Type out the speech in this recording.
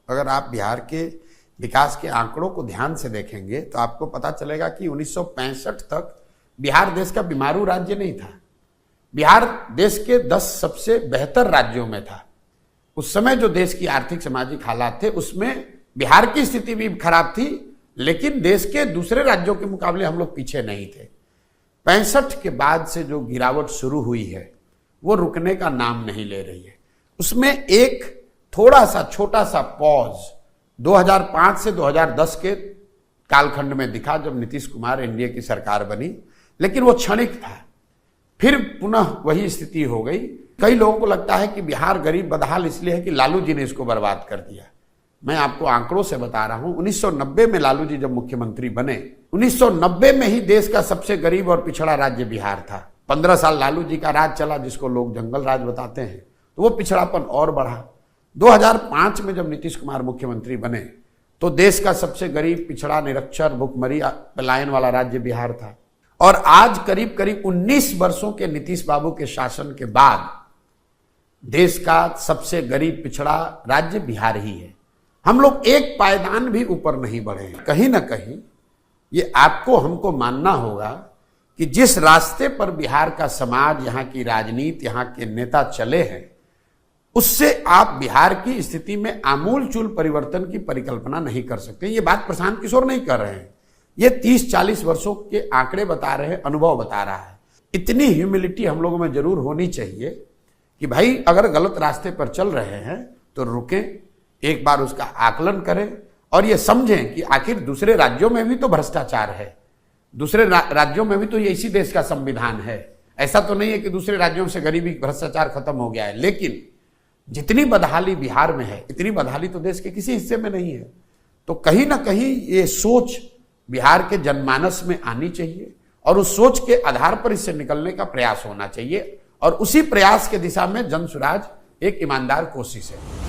अगर आप बिहार के विकास के आंकड़ों को ध्यान से देखेंगे तो आपको पता चलेगा कि 1965 तक बिहार देश का बीमारू राज्य नहीं था। बिहार देश के 10 सबसे बेहतर राज्यों में था। उस समय जो देश की आर्थिक सामाजिक हालात थे उसमें बिहार की स्थिति भी खराब थी, लेकिन देश के दूसरे राज्यों के मुकाबले हम लोग पीछे नहीं थे। 65 के बाद से जो गिरावट शुरू हुई है वो रुकने का नाम नहीं ले रही है। उसमें एक थोड़ा सा छोटा सा पॉज 2005 से 2010 के कालखंड में दिखा जब नीतीश कुमार एनडीए की सरकार बनी, लेकिन वो क्षणिक था। फिर पुनः वही स्थिति हो गई। कई लोगों को लगता है कि बिहार गरीब बदहाल इसलिए है कि लालू जी ने इसको बर्बाद कर दिया। मैं आपको आंकड़ों से बता रहा हूं, 1990 में लालू जी जब मुख्यमंत्री बने, 1990 में ही देश का सबसे गरीब और पिछड़ा राज्य बिहार था। 15 साल लालू जी का राज चला, जिसको लोग जंगल राज बताते हैं, तो वो पिछड़ापन और बढ़ा। 2005 में जब नीतीश कुमार मुख्यमंत्री बने तो देश का सबसे गरीब, पिछड़ा, निरक्षर, भुखमरी, पलायन वाला राज्य बिहार था। और आज करीब करीब 19 वर्षों के नीतीश बाबू के शासन के बाद देश का सबसे गरीब, पिछड़ा राज्य बिहार ही है। हम लोग एक पायदान भी ऊपर नहीं बढ़े हैं। कहीं ना कहीं ये आपको हमको मानना होगा कि जिस रास्ते पर बिहार का समाज, यहाँ की राजनीति, यहाँ के नेता चले हैं, उससे आप बिहार की स्थिति में आमूलचूल परिवर्तन की परिकल्पना नहीं कर सकते। ये बात प्रशांत किशोर नहीं कर रहे हैं, ये 30-40 वर्षों के आंकड़े बता रहे हैं, अनुभव बता रहा है। इतनी ह्यूमिलिटी हम लोगों में जरूर होनी चाहिए कि भाई अगर गलत रास्ते पर चल रहे हैं तो रुकें, एक बार उसका आकलन करें और ये समझें कि आखिर दूसरे राज्यों में भी तो भ्रष्टाचार है, दूसरे राज्यों में भी तो ये इसी देश का संविधान है। ऐसा तो नहीं है कि दूसरे राज्यों से गरीबी, भ्रष्टाचार खत्म हो गया है, लेकिन जितनी बदहाली बिहार में है इतनी बदहाली तो देश के किसी हिस्से में नहीं है। तो कहीं ना कहीं ये सोच बिहार के जनमानस में आनी चाहिए और उस सोच के आधार पर इससे निकलने का प्रयास होना चाहिए, और उसी प्रयास के दिशा में जनसुराज एक ईमानदार कोशिश है।